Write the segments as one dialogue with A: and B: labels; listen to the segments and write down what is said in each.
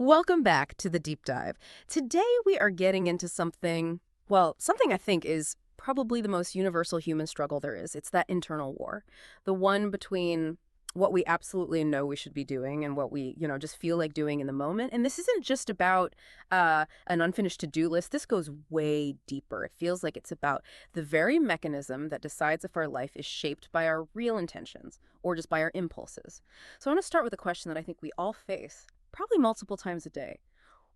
A: Welcome back to the deep dive. Today we are getting into something, well, something I think is probably the most universal human struggle there is. It's that internal war, the one between what we absolutely know we should be doing and what we, just feel like doing in the moment. And this isn't just about an unfinished to-do list. This goes way deeper. It feels like it's about the very mechanism that decides if our life is shaped by our real intentions or just by our impulses. So I want to start with a question that I think we all face probably multiple times a day.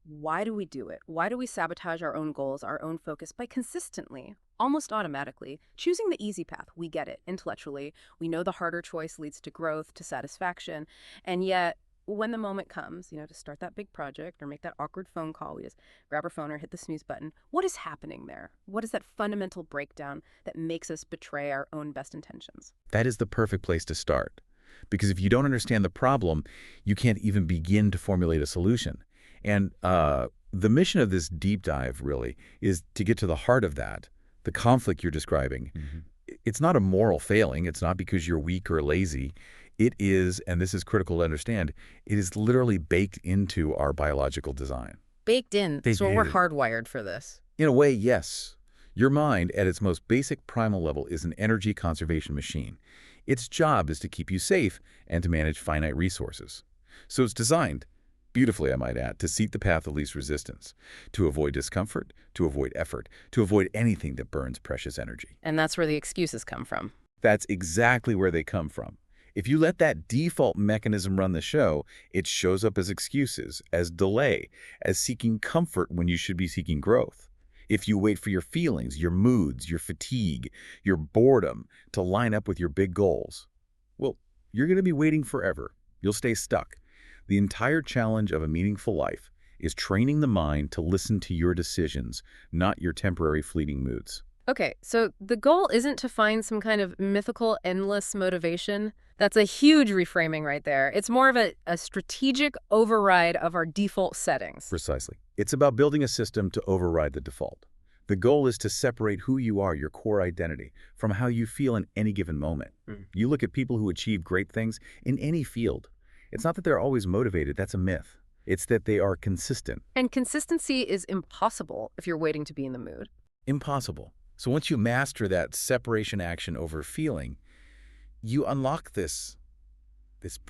A: Why do we do it? Why do we sabotage our own goals, our own focus by consistently, almost automatically, choosing the easy path? We get it intellectually. We know the harder choice leads to growth, to satisfaction. And yet, when the moment comes, to start that big project or make that awkward phone call, we just grab our phone or hit the snooze button. What is happening there? What is that fundamental breakdown that makes us betray our own best intentions?
B: That is the perfect place to start. Because if you don't understand the problem, you can't even begin to formulate a solution. And the mission of this deep dive, really, is to get to the heart of that, the conflict you're describing. It's not a moral failing. It's not because you're weak or lazy. It is, and this is critical to understand, it is literally baked into our biological design.
A: Baked in. So we're hardwired for this.
B: In a way, yes. Your mind, at its most basic primal level, is an energy conservation machine. Its job is to keep you safe and to manage finite resources. So it's designed, beautifully I might add, to seek the path of least resistance, to avoid discomfort, to avoid effort, to avoid anything that burns precious energy.
A: And that's where the excuses come from.
B: That's exactly where they come from. If you let that default mechanism run the show, it shows up as excuses, as delay, as seeking comfort when you should be seeking growth. If you wait for your feelings, your moods, your fatigue, your boredom to line up with your big goals, well, you're going to be waiting forever. You'll stay stuck. The entire challenge of a meaningful life is training the mind to listen to your decisions, not your temporary fleeting moods.
A: Okay, so the goal isn't to find some kind of mythical, endless motivation. That's a huge reframing right there. It's more of a strategic override of our default settings.
B: Precisely. It's about building a system to override the default. The goal is to separate who you are, your core identity, from how you feel in any given moment. You look at people who achieve great things in any field. It's not that they're always motivated. That's a myth. It's that they are consistent.
A: And consistency is impossible if you're waiting to be in the mood.
B: Impossible. So once you master that separation action over feeling, you unlock this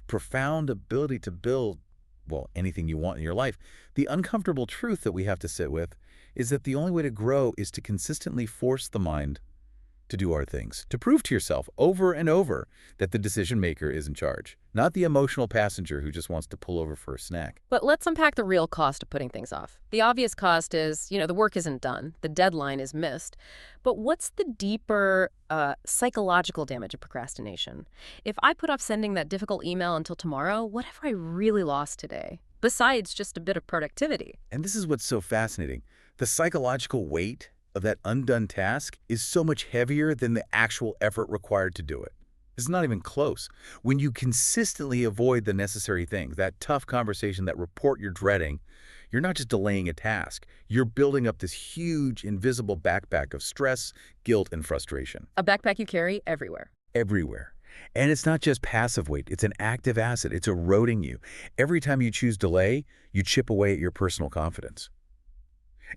B: profound ability to build, well, anything you want in your life. The uncomfortable truth that we have to sit with is that the only way to grow is to consistently force the mind to do our things, to prove to yourself over and over that the decision maker is in charge, not the emotional passenger who just wants to pull over for a snack.
A: But let's unpack the real cost of putting things off. The obvious cost is, the work isn't done, the deadline is missed. But what's the deeper psychological damage of procrastination? If I put off sending that difficult email until tomorrow, what have I really lost today? Besides just a bit of productivity.
B: And this is what's so fascinating. The psychological weight of that undone task is so much heavier than the actual effort required to do it. It's not even close. When you consistently avoid the necessary things, that tough conversation, that report you're dreading, you're not just delaying a task. You're building up this huge, invisible backpack of stress, guilt, and frustration.
A: A backpack you carry everywhere.
B: Everywhere. And it's not just passive weight. It's an active asset. It's eroding you. Every time you choose delay, you chip away at your personal confidence.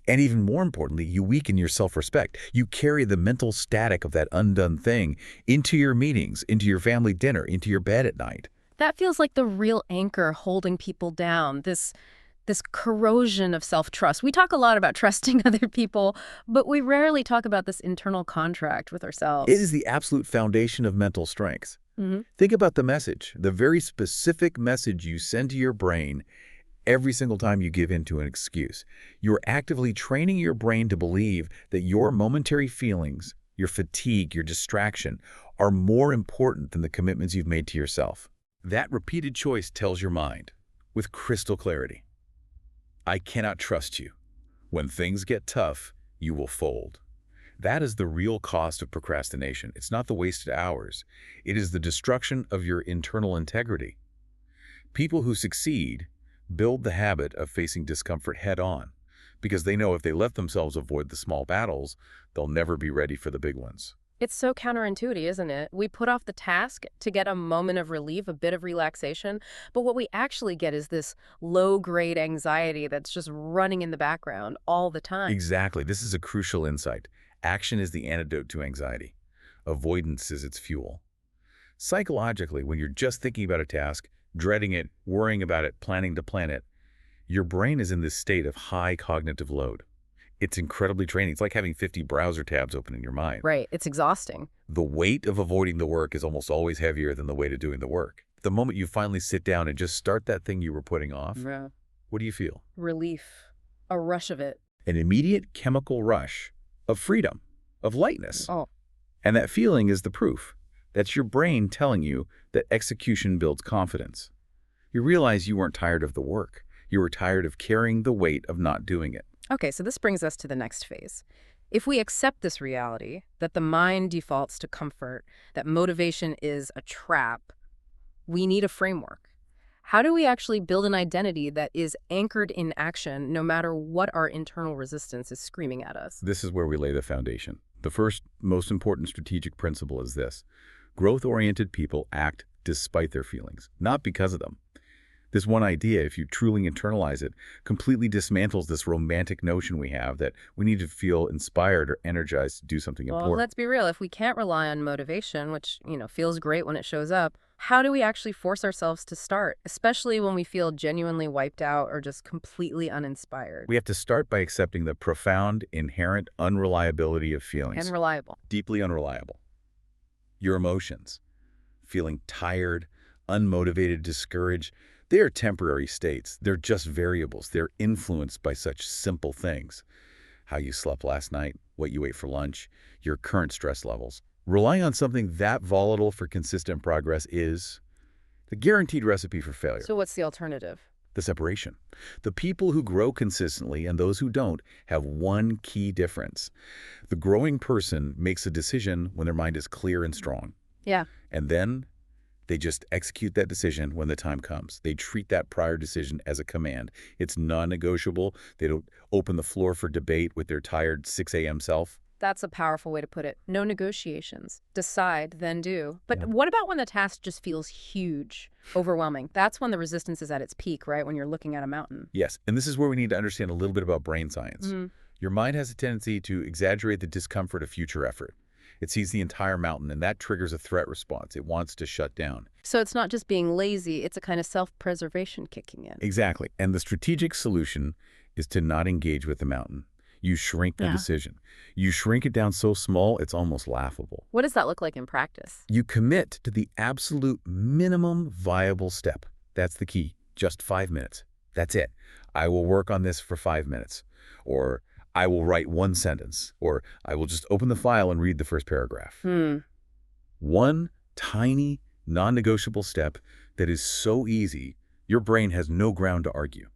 B: And even more importantly, you weaken your self-respect. You carry the mental static of that undone thing into your meetings, into your family dinner, into your bed at night.
A: That feels like the real anchor holding people down, this corrosion of self-trust. We talk a lot about trusting other people, but we rarely talk about this internal contract with ourselves.
B: It is the absolute foundation of mental strength. Think about the message, the very specific message you send to your brain every single time you give in to an excuse. You're actively training your brain to believe that your momentary feelings, your fatigue, your distraction, are more important than the commitments you've made to yourself. That repeated choice tells your mind, with crystal clarity, I cannot trust you. When things get tough, you will fold. That is the real cost of procrastination. It's not the wasted hours. It is the destruction of your internal integrity. People who succeed build the habit of facing discomfort head-on because they know if they let themselves avoid the small battles, they'll never be ready for the big ones.
A: It's so counterintuitive, isn't it? We put off the task to get a moment of relief, a bit of relaxation, but what we actually get is this low-grade anxiety that's just running in the background all the time.
B: Exactly. This is a crucial insight. Action is the antidote to anxiety. Avoidance is its fuel. Psychologically, when you're just thinking about a task, dreading it, worrying about it, planning to plan it, your brain is in this state of high cognitive load. It's incredibly draining. It's like having 50 browser tabs open in your mind.
A: Right, it's exhausting.
B: The weight of avoiding the work is almost always heavier than the weight of doing the work. The moment you finally sit down and just start that thing you were putting off,
A: Yeah.
B: what do you feel?
A: Relief, a rush of it.
B: An immediate chemical rush of freedom, of lightness.
A: Oh,
B: And that feeling is the proof. That's your brain telling you that execution builds confidence. You realize you weren't tired of the work. You were tired of carrying the weight of not doing it.
A: okay, so this brings us to the next phase. If we accept this reality, that the mind defaults to comfort, that motivation is a trap, we need a framework. How do we actually build an identity that is anchored in action no matter what our internal resistance is screaming at us?
B: This is where we lay the foundation. The first, most important strategic principle is this. Growth-oriented people act despite their feelings, not because of them. This one idea, if you truly internalize it, completely dismantles this romantic notion we have that we need to feel inspired or energized to do something
A: Well,
B: important.
A: let's be real. If we can't rely on motivation, which, feels great when it shows up, how do we actually force ourselves to start, especially when we feel genuinely wiped out or just completely uninspired
B: We have to start by accepting the profound, inherent unreliability of
A: and
B: feelings.
A: reliable?
B: Deeply unreliable. Your emotions, feeling tired, unmotivated, discouraged, they are temporary states. They're just variables. They're influenced by such simple things. How you slept last night, what you ate for lunch, your current stress levels. Relying on something that volatile for consistent progress is the guaranteed recipe for failure.
A: So what's the alternative?
B: The separation. The people who grow consistently and those who don't have one key difference. The growing person makes a decision when their mind is clear and strong.
A: Yeah.
B: And then they just execute that decision when the time comes. They treat that prior decision as a command. It's non-negotiable. They don't open the floor for debate with their tired 6 a.m. self.
A: That's a powerful way to put it. No negotiations. Decide, then do. But
B: Yeah.
A: what about when the task just feels huge, overwhelming? That's when the resistance is at its peak, right? When you're looking at a mountain.
B: Yes, and this is where we need to understand a little bit about brain science.
A: Mhm.
B: Your mind has a tendency to exaggerate the discomfort of future effort. It sees the entire mountain, and that triggers a threat response. It wants to shut down.
A: So it's not just being lazy, it's a kind of self-preservation kicking in.
B: Exactly. And the strategic solution is to not engage with the mountain. You shrink the
A: Yeah.
B: decision. You shrink it down so small, it's almost laughable.
A: What does that look like in practice?
B: You commit to the absolute minimum viable step. That's the key. Just 5 minutes. That's it. I will work on this for 5 minutes. Or I will write one sentence. Or I will just open the file and read the first paragraph. One tiny, non-negotiable step that is so easy, your brain has no ground to argue.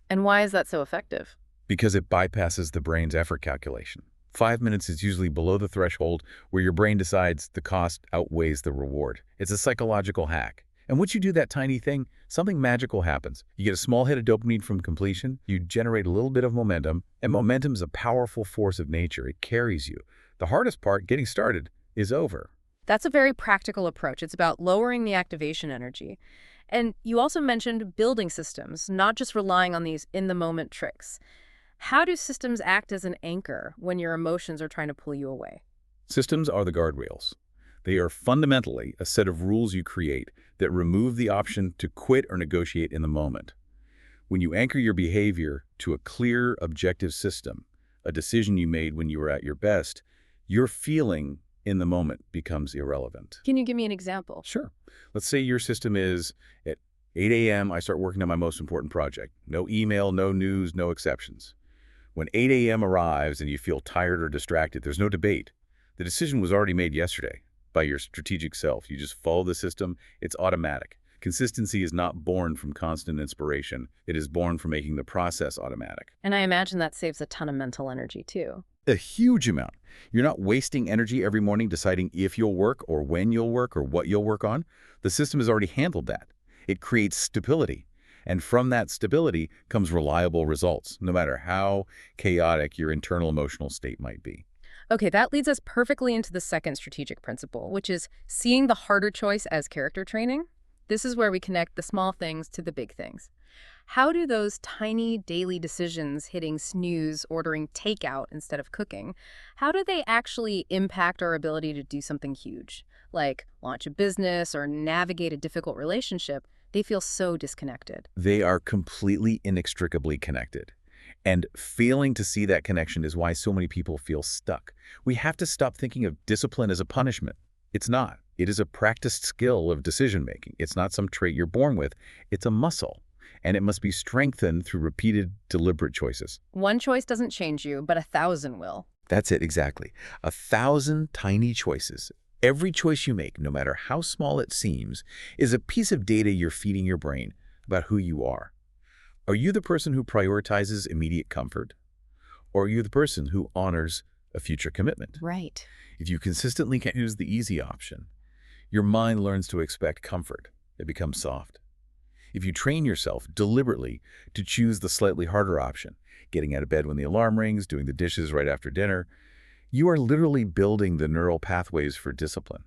A: And why is that so effective?
B: Because it bypasses the brain's effort calculation. 5 minutes is usually below the threshold where your brain decides the cost outweighs the reward. It's a psychological hack. And once you do that tiny thing, something magical happens. You get a small hit of dopamine from completion, you generate a little bit of momentum, and momentum is a powerful force of nature. It carries you. The hardest part, getting started, is over.
A: That's a very practical approach. It's about lowering the activation energy. And you also mentioned building systems, not just relying on these in-the-moment tricks. How do systems act as an anchor when your emotions are trying to pull you away?
B: Systems are the guardrails. They are fundamentally a set of rules you create that remove the option to quit or negotiate in the moment. When you anchor your behavior to a clear, objective system, a decision you made when you were at your best, your feeling in the moment becomes irrelevant.
A: Can you give me an example?
B: Sure. Let's say your system is at 8 a.m. I start working on my most important project. No email, no news, no exceptions. When 8 a.m. arrives and you feel tired or distracted, there's no debate. The decision was already made yesterday by your strategic self. You just follow the system. It's automatic. Consistency is not born from constant inspiration. It is born from making the process automatic.
A: And I imagine that saves a ton of mental energy, too.
B: A huge amount. You're not wasting energy every morning deciding if you'll work or when you'll work or what you'll work on. The system has already handled that. It creates stability. And from that stability comes reliable results, no matter how chaotic your internal emotional state might be.
A: Okay, that leads us perfectly into the second strategic principle, which is seeing the harder choice as character training. This is where we connect the small things to the big things. How do those tiny daily decisions, hitting snooze, ordering takeout instead of cooking, how do they actually impact our ability to do something huge, like launch a business or navigate a difficult relationship? They feel so disconnected.
B: They are completely inextricably connected. And failing to see that connection is why so many people feel stuck. We have to stop thinking of discipline as a punishment. It's not. It is a practiced skill of decision-making. It's not some trait you're born with. It's a muscle, and it must be strengthened through repeated, deliberate choices.
A: One choice doesn't change you, but 1,000 will.
B: That's it, exactly. 1,000 tiny choices. Every choice you make, no matter how small it seems, is a piece of data you're feeding your brain about who you are. Are you the person who prioritizes immediate comfort? Or are you the person who honors a future commitment?
A: Right.
B: If you consistently can't choose the easy option, your mind learns to expect comfort. It becomes soft. If you train yourself deliberately to choose the slightly harder option, getting out of bed when the alarm rings, doing the dishes right after dinner, you are literally building the neural pathways for discipline.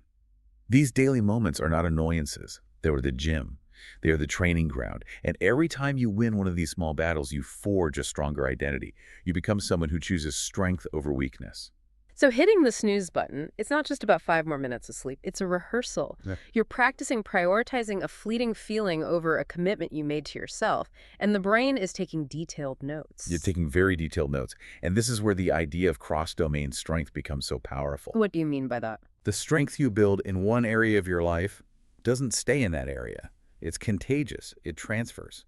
B: These daily moments are not annoyances. They are the gym. They are the training ground. And every time you win one of these small battles, you forge a stronger identity. You become someone who chooses strength over weakness.
A: So hitting the snooze button, it's not just about 5 more minutes of sleep. It's a rehearsal.
B: Yeah.
A: You're practicing prioritizing a fleeting feeling over a commitment you made to yourself, and the brain is taking detailed notes.
B: You're taking very detailed notes. And this is where the idea of cross-domain strength becomes so powerful.
A: What do you mean by that?
B: The strength you build in one area of your life doesn't stay in that area. It's contagious. It transfers.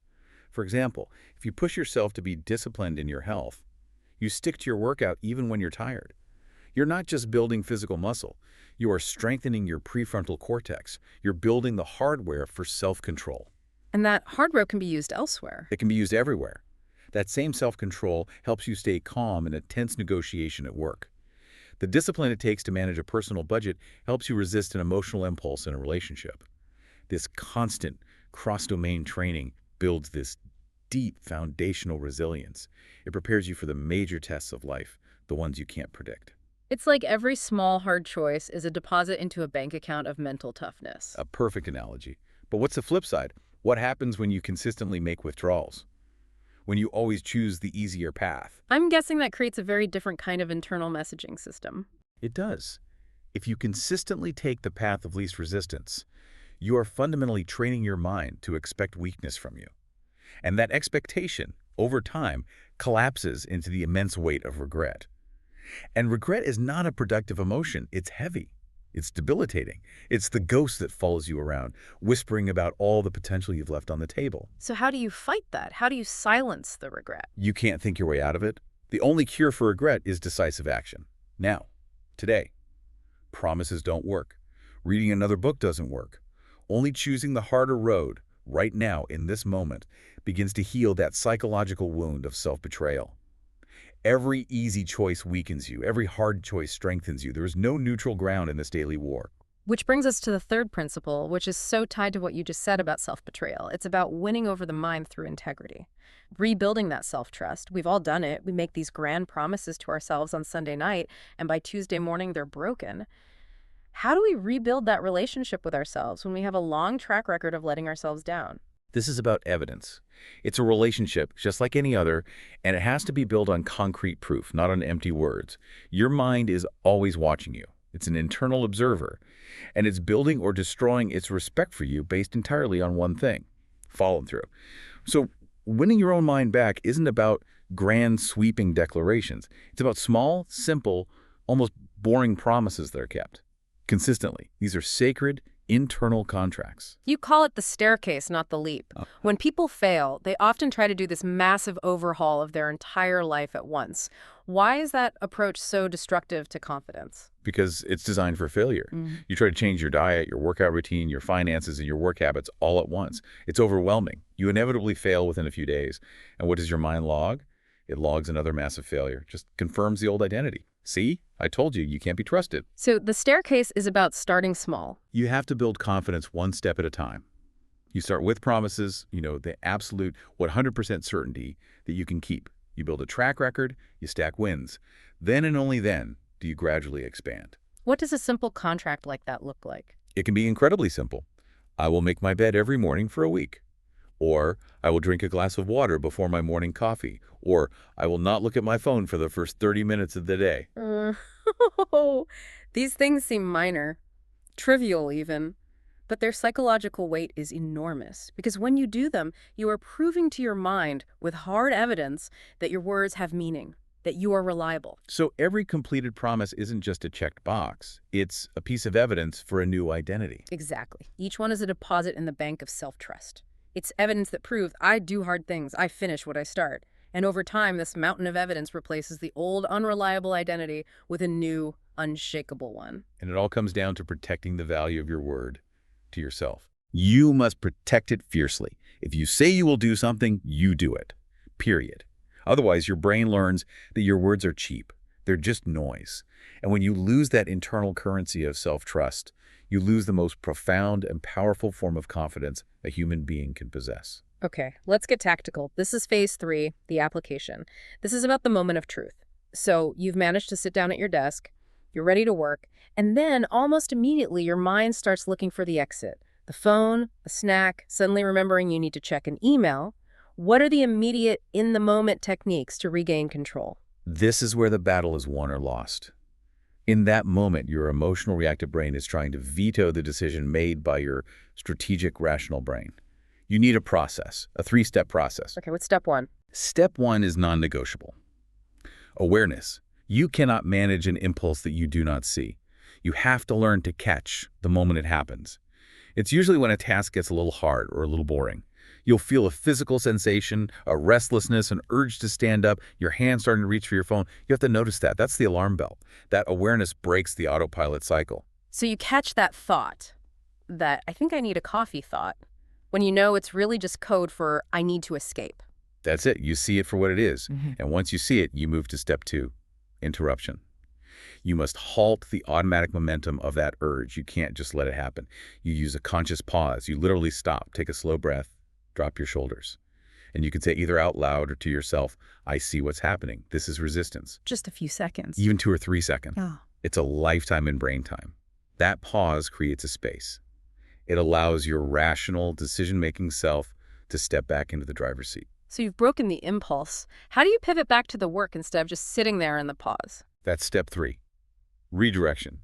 B: For example, if you push yourself to be disciplined in your health, you stick to your workout even when you're tired. You're not just building physical muscle. You are strengthening your prefrontal cortex. You're building the hardware for self-control.
A: And that hardware can be used elsewhere.
B: It can be used everywhere. That same self-control helps you stay calm in a tense negotiation at work. The discipline it takes to manage a personal budget helps you resist an emotional impulse in a relationship. This constant cross-domain training builds this deep foundational resilience. It prepares you for the major tests of life, the ones you can't predict.
A: It's like every small, hard choice is a deposit into a bank account of mental toughness.
B: A perfect analogy. But what's the flip side? What happens when you consistently make withdrawals? When you always choose the easier path?
A: I'm guessing that creates a very different kind of internal messaging system.
B: It does. If you consistently take the path of least resistance, you are fundamentally training your mind to expect weakness from you. And that expectation, over time, collapses into the immense weight of regret. And regret is not a productive emotion. It's heavy. It's debilitating. It's the ghost that follows you around, whispering about all the potential you've left on the table.
A: So how do you fight that? How do you silence the regret?
B: You can't think your way out of it. The only cure for regret is decisive action. Now, today. Promises don't work. Reading another book doesn't work. Only choosing the harder road, right now, in this moment, begins to heal that psychological wound of self-betrayal. Every easy choice weakens you. Every hard choice strengthens you. There is no neutral ground in this daily war.
A: Which brings us to the third principle, which is so tied to what you just said about self-betrayal. It's about winning over the mind through integrity. Rebuilding that self-trust. We've all done it. We make these grand promises to ourselves on Sunday night, and by Tuesday morning, they're broken. How do we rebuild that relationship with ourselves when we have a long track record of letting ourselves down?
B: This is about evidence. It's a relationship just like any other, and it has to be built on concrete proof, not on empty words. Your mind is always watching you. It's an internal observer, and it's building or destroying its respect for you based entirely on one thing: follow through. So winning your own mind back isn't about grand, sweeping declarations. It's about small, simple, almost boring promises that are kept consistently. These are sacred, internal contracts.
A: You call it the staircase, not the leap. When people fail, they often try to do this massive overhaul of their entire life at once. Why is that approach so destructive to confidence?
B: Because it's designed for failure. You try to change your diet, your workout routine, your finances, and your work habits all at once. It's overwhelming. You inevitably fail within a few days. And what does your mind log? It logs another massive failure. Just confirms the old identity. See? I told you, you can't be trusted.
A: So the staircase is about starting small.
B: You have to build confidence one step at a time. You start with promises, the absolute 100% certainty that you can keep. You build a track record, you stack wins. Then and only then do do you gradually expand?
A: What does a simple contract like that look like?
B: It can be incredibly simple. I will make my bed every morning for a week. Or I will drink a glass of water before my morning coffee. Or I will not look at my phone for the first 30 minutes of the day.
A: These things seem minor, trivial even, but their psychological weight is enormous because when you do them, you are proving to your mind with hard evidence that your words have meaning, that you are reliable.
B: So every completed promise isn't just a checked box. It's a piece of evidence for a new identity.
A: Exactly. Each one is a deposit in the bank of self-trust. It's evidence that proves I do hard things, I finish what I start. And over time, this mountain of evidence replaces the old, unreliable identity with a new, unshakable one.
B: And it all comes down to protecting the value of your word to yourself. You must protect it fiercely. If you say you will do something, you do it. Period. Otherwise, your brain learns that your words are cheap. They're just noise. And when you lose that internal currency of self-trust, you lose the most profound and powerful form of confidence a human being can possess.
A: Okay, let's get tactical. This is phase 3, the application. This is about the moment of truth. So you've managed to sit down at your desk, you're ready to work, and then almost immediately your mind starts looking for the exit. The phone, a snack, suddenly remembering you need to check an email. What are the immediate, in-the-moment techniques to regain control?
B: This is where the battle is won or lost. In that moment, your emotional reactive brain is trying to veto the decision made by your strategic rational brain. You need a process, a 3-step process.
A: Okay, what's step 1?
B: Step 1 is non-negotiable. Awareness. You cannot manage an impulse that you do not see. You have to learn to catch the moment it happens. It's usually when a task gets a little hard or a little boring. You'll feel a physical sensation, a restlessness, an urge to stand up, your hand starting to reach for your phone. You have to notice that. That's the alarm bell. That awareness breaks the autopilot cycle.
A: So you catch that thought, that I think I need a coffee thought, when you know it's really just code for I need to escape.
B: That's it. You see it for what it is. And once you see it, you move to step 2, interruption. You must halt the automatic momentum of that urge. You can't just let it happen. You use a conscious pause. You literally stop, take a slow breath, drop your shoulders. And you can say either out loud or to yourself, I see what's happening. This is resistance.
A: Just a few seconds.
B: Even 2 or 3 seconds.
A: Oh.
B: It's a lifetime in brain time. That pause creates a space. It allows your rational, decision-making self to step back into the driver's seat.
A: So you've broken the impulse. How do you pivot back to the work instead of just sitting there in the pause?
B: That's step 3. Redirection.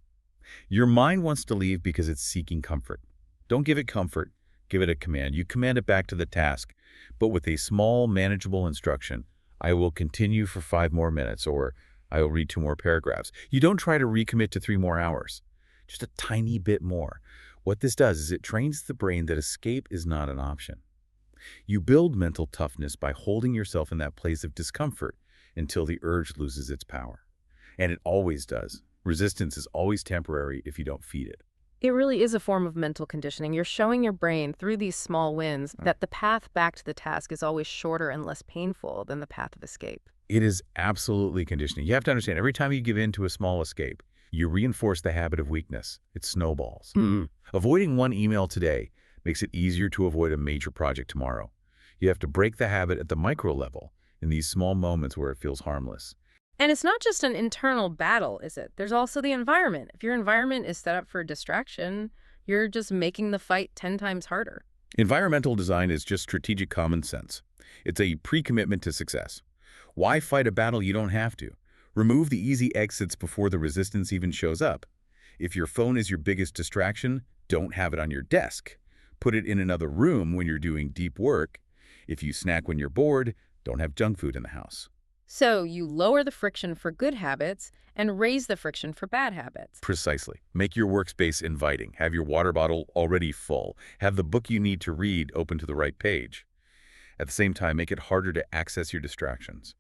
B: Your mind wants to leave because it's seeking comfort. Don't give it comfort. Give it a command. You command it back to the task, but with a small, manageable instruction. I will continue for 5 more minutes, or I will read 2 more paragraphs. You don't try to recommit to 3 more hours. Just a tiny bit more. What this does is it trains the brain that escape is not an option. You build mental toughness by holding yourself in that place of discomfort until the urge loses its power. And it always does. Resistance is always temporary if you don't feed it.
A: It really is a form of mental conditioning. You're showing your brain through these small wins that the path back to the task is always shorter and less painful than the path of escape.
B: It is absolutely conditioning. You have to understand, every time you give in to a small escape, you reinforce the habit of weakness. It snowballs. Avoiding one email today makes it easier to avoid a major project tomorrow. You have to break the habit at the micro level in these small moments where it feels harmless.
A: And it's not just an internal battle, is it? There's also the environment. If your environment is set up for distraction, you're just making the fight 10 times harder.
B: Environmental design is just strategic common sense. It's a pre-commitment to success. Why fight a battle you don't have to? Remove the easy exits before the resistance even shows up. If your phone is your biggest distraction, don't have it on your desk. Put it in another room when you're doing deep work. If you snack when you're bored, don't have junk food in the house.
A: So you lower the friction for good habits and raise the friction for bad habits.
B: Precisely. Make your workspace inviting. Have your water bottle already full. Have the book you need to read open to the right page. At the same time, make it harder to access your distractions.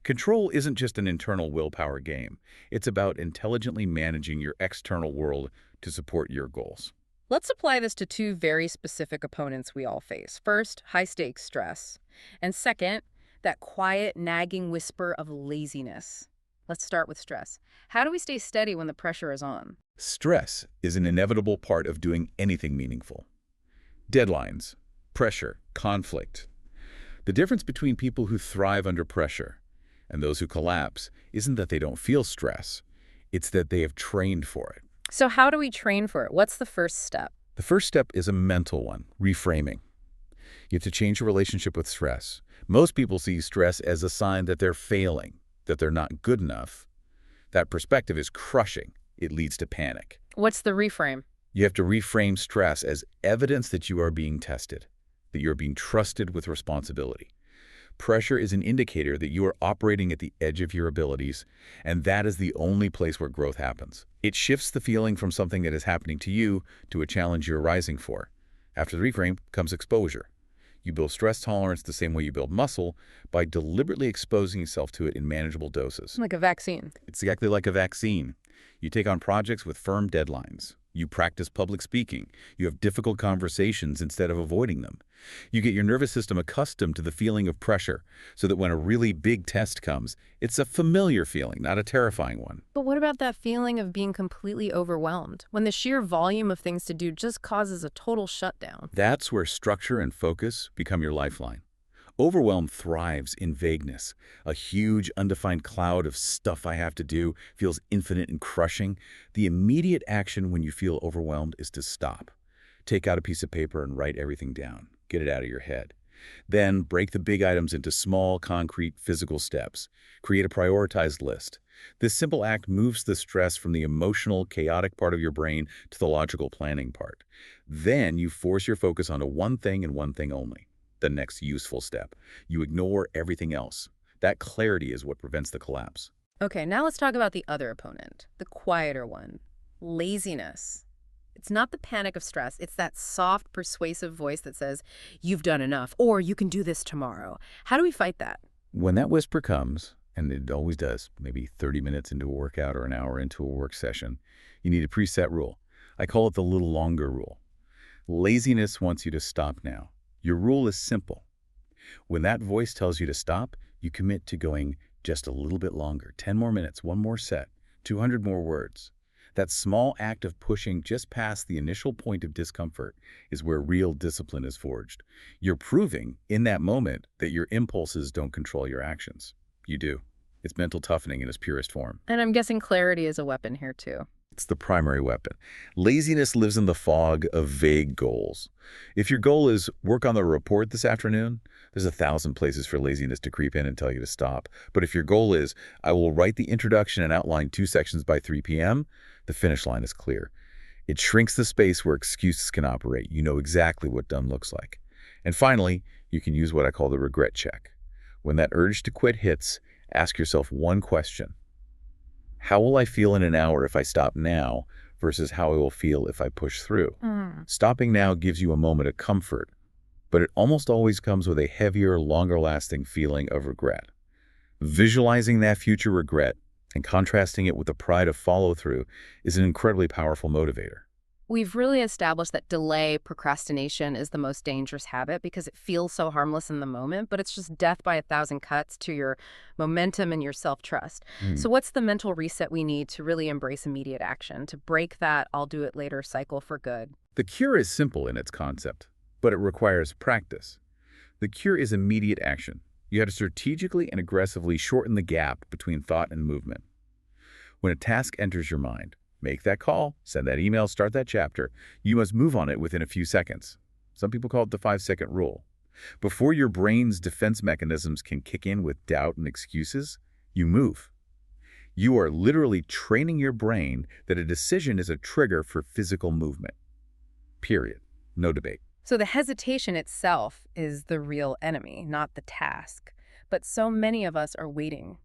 B: Control isn't just an internal willpower game. It's about intelligently managing your external world to support your goals.
A: Let's apply this to 2 very specific opponents we all face. First, high-stakes stress. And second, that quiet, nagging whisper of laziness. Let's start with stress. How do we stay steady when the pressure is on?
B: Stress is an inevitable part of doing anything meaningful. Deadlines, pressure, conflict. The difference between people who thrive under pressure and those who collapse isn't that they don't feel stress. It's that they have trained for it.
A: So how do we train for it? What's the first step?
B: The first step is a mental one, reframing. You have to change your relationship with stress. Most people see stress as a sign that they're failing, that they're not good enough. That perspective is crushing. It leads to panic.
A: What's the reframe?
B: You have to reframe stress as evidence that you are being tested, that you're being trusted with responsibility. Pressure is an indicator that you are operating at the edge of your abilities, and that is the only place where growth happens. It shifts the feeling from something that is happening to you to a challenge you're rising for. After the reframe comes exposure. You build stress tolerance the same way you build muscle, by deliberately exposing yourself to it in manageable doses.
A: Like a vaccine.
B: It's exactly like a vaccine. You take on projects with firm deadlines. You practice public speaking. You have difficult conversations instead of avoiding them. You get your nervous system accustomed to the feeling of pressure, so that when a really big test comes, it's a familiar feeling, not a terrifying one.
A: But what about that feeling of being completely overwhelmed, when the sheer volume of things to do just causes a total shutdown?
B: That's where structure and focus become your lifeline. Overwhelm thrives in vagueness. A huge, undefined cloud of stuff I have to do feels infinite and crushing. The immediate action when you feel overwhelmed is to stop. Take out a piece of paper and write everything down. Get it out of your head. Then break the big items into small, concrete, physical steps. Create a prioritized list. This simple act moves the stress from the emotional, chaotic part of your brain to the logical planning part. Then you force your focus onto one thing and one thing only. The next useful step. You ignore everything else. That clarity is what prevents the collapse.
A: Okay, now let's talk about the other opponent, the quieter one, laziness. It's not the panic of stress. It's that soft, persuasive voice that says, you've done enough, or you can do this tomorrow. How do we fight that?
B: When that whisper comes, and it always does, maybe 30 minutes into a workout or an hour into a work session, you need a preset rule. I call it the little longer rule. Laziness wants you to stop now. Your rule is simple. When that voice tells you to stop, you commit to going just a little bit longer, 10 more minutes, one more set, 200 more words. That small act of pushing just past the initial point of discomfort is where real discipline is forged. You're proving in that moment that your impulses don't control your actions. You do. It's mental toughening in its purest form.
A: And I'm guessing clarity is a weapon here too.
B: It's the primary weapon. Laziness lives in the fog of vague goals. If your goal is work on the report this afternoon, there's 1,000 places for laziness to creep in and tell you to stop. But if your goal is, I will write the introduction and outline 2 sections by 3 p.m., the finish line is clear. It shrinks the space where excuses can operate. You know exactly what done looks like. And finally, you can use what I call the regret check. When that urge to quit hits, ask yourself one question. How will I feel in an hour if I stop now versus how I will feel if I push through? Stopping now gives you a moment of comfort, but it almost always comes with a heavier, longer-lasting feeling of regret. Visualizing that future regret and contrasting it with the pride of follow-through is an incredibly powerful motivator.
A: We've really established that delay, procrastination, is the most dangerous habit because it feels so harmless in the moment, but it's just death by 1,000 cuts to your momentum and your self-trust. So what's the mental reset we need to really embrace immediate action, to break that I'll do it later cycle for good?
B: The cure is simple in its concept, but it requires practice. The cure is immediate action. You have to strategically and aggressively shorten the gap between thought and movement. When a task enters your mind, make that call, send that email, start that chapter. You must move on it within a few seconds. Some people call it the 5-second rule. Before your brain's defense mechanisms can kick in with doubt and excuses, you move. You are literally training your brain that a decision is a trigger for physical movement. Period. No debate.
A: So the hesitation itself is the real enemy, not the task. But so many of us are waiting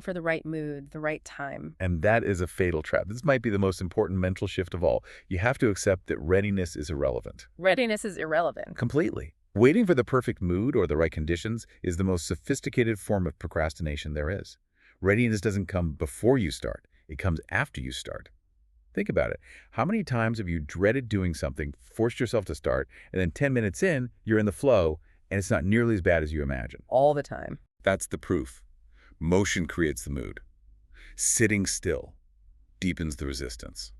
A: for the right mood, the right time.
B: And that is a fatal trap. This might be the most important mental shift of all. You have to accept that readiness is irrelevant.
A: Readiness is irrelevant.
B: Completely. Waiting for the perfect mood or the right conditions is the most sophisticated form of procrastination there is. Readiness doesn't come before you start. It comes after you start. Think about it. How many times have you dreaded doing something, forced yourself to start, and then 10 minutes in, you're in the flow, and it's not nearly as bad as you imagine?
A: All the time.
B: That's the proof. Motion creates the mood. Sitting still deepens the resistance.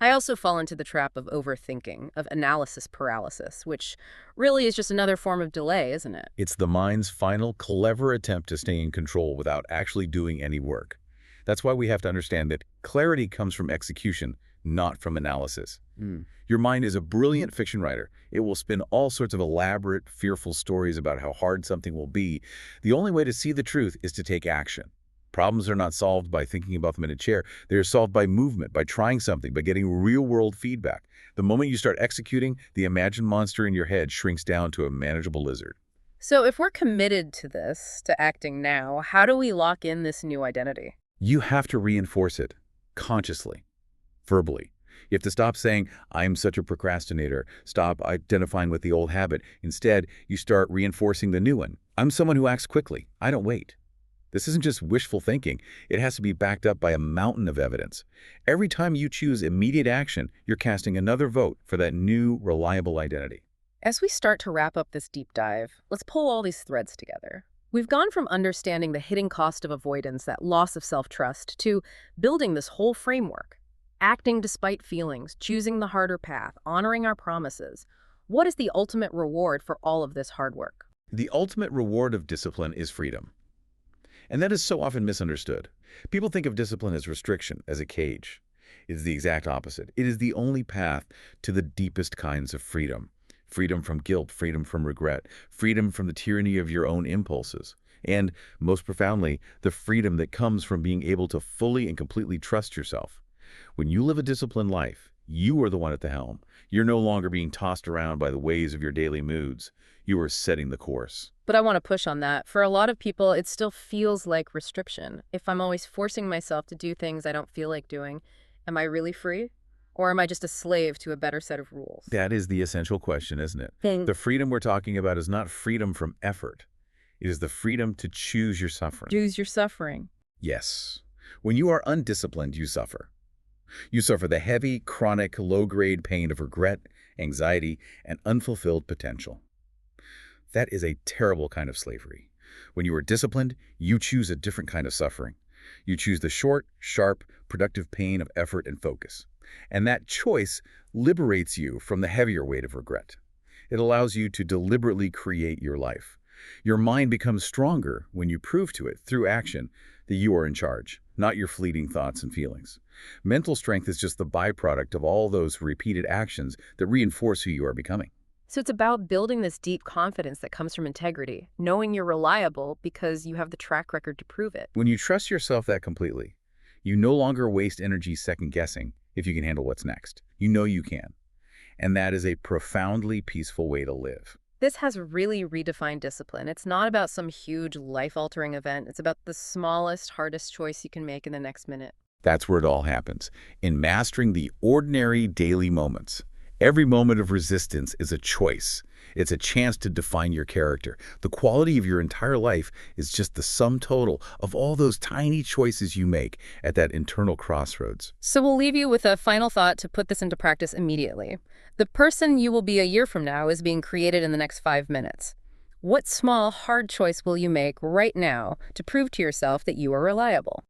A: I also fall into the trap of overthinking, of analysis paralysis, which really is just another form of delay, isn't it?
B: It's the mind's final, clever attempt to stay in control without actually doing any work. That's why we have to understand that clarity comes from execution, not from analysis.
A: Mm.
B: Your mind is a brilliant fiction writer. It will spin all sorts of elaborate, fearful stories about how hard something will be. The only way to see the truth is to take action. Problems are not solved by thinking about them in a chair. They are solved by movement, by trying something, by getting real-world feedback. The moment you start executing, the imagined monster in your head shrinks down to a manageable lizard.
A: So if we're committed to this, to acting now, how do we lock in this new identity?
B: You have to reinforce it, consciously, verbally. You have to stop saying, I'm such a procrastinator. Stop identifying with the old habit. Instead, you start reinforcing the new one. I'm someone who acts quickly. I don't wait. This isn't just wishful thinking. It has to be backed up by a mountain of evidence. Every time you choose immediate action, you're casting another vote for that new, reliable identity.
A: As we start to wrap up this deep dive, let's pull all these threads together. We've gone from understanding the hidden cost of avoidance, that loss of self-trust, to building this whole framework. Acting despite feelings, choosing the harder path, honoring our promises. What is the ultimate reward for all of this hard work?
B: The ultimate reward of discipline is freedom. And that is so often misunderstood. People think of discipline as restriction, as a cage. It is the exact opposite. It is the only path to the deepest kinds of freedom. Freedom from guilt, freedom from regret, freedom from the tyranny of your own impulses. And, most profoundly, the freedom that comes from being able to fully and completely trust yourself. When you live a disciplined life, you are the one at the helm. You're no longer being tossed around by the waves of your daily moods. You are setting the course.
A: But I want to push on that. For a lot of people, it still feels like restriction. If I'm always forcing myself to do things I don't feel like doing, am I really free? Or am I just a slave to a better set of rules?
B: That is the essential question, isn't it?
A: Thing.
B: The freedom we're talking about is not freedom from effort. It is the freedom to choose your suffering.
A: Choose your suffering.
B: Yes. When you are undisciplined, you suffer. You suffer the heavy, chronic, low-grade pain of regret, anxiety, and unfulfilled potential. That is a terrible kind of slavery. When you are disciplined, you choose a different kind of suffering. You choose the short, sharp, productive pain of effort and focus. And that choice liberates you from the heavier weight of regret. It allows you to deliberately create your life. Your mind becomes stronger when you prove to it, through action, that you are in charge, not your fleeting thoughts and feelings. Mental strength is just the byproduct of all those repeated actions that reinforce who you are becoming.
A: So it's about building this deep confidence that comes from integrity, knowing you're reliable because you have the track record to prove it.
B: When you trust yourself that completely, you no longer waste energy second-guessing if you can handle what's next. You know you can. And that is a profoundly peaceful way to live.
A: This has really redefined discipline. It's not about some huge life-altering event. It's about the smallest, hardest choice you can make in the next minute.
B: That's where it all happens, in mastering the ordinary daily moments. Every moment of resistance is a choice. It's a chance to define your character. The quality of your entire life is just the sum total of all those tiny choices you make at that internal crossroads.
A: So we'll leave you with a final thought to put this into practice immediately. The person you will be a year from now is being created in the next 5 minutes. What small, hard choice will you make right now to prove to yourself that you are reliable?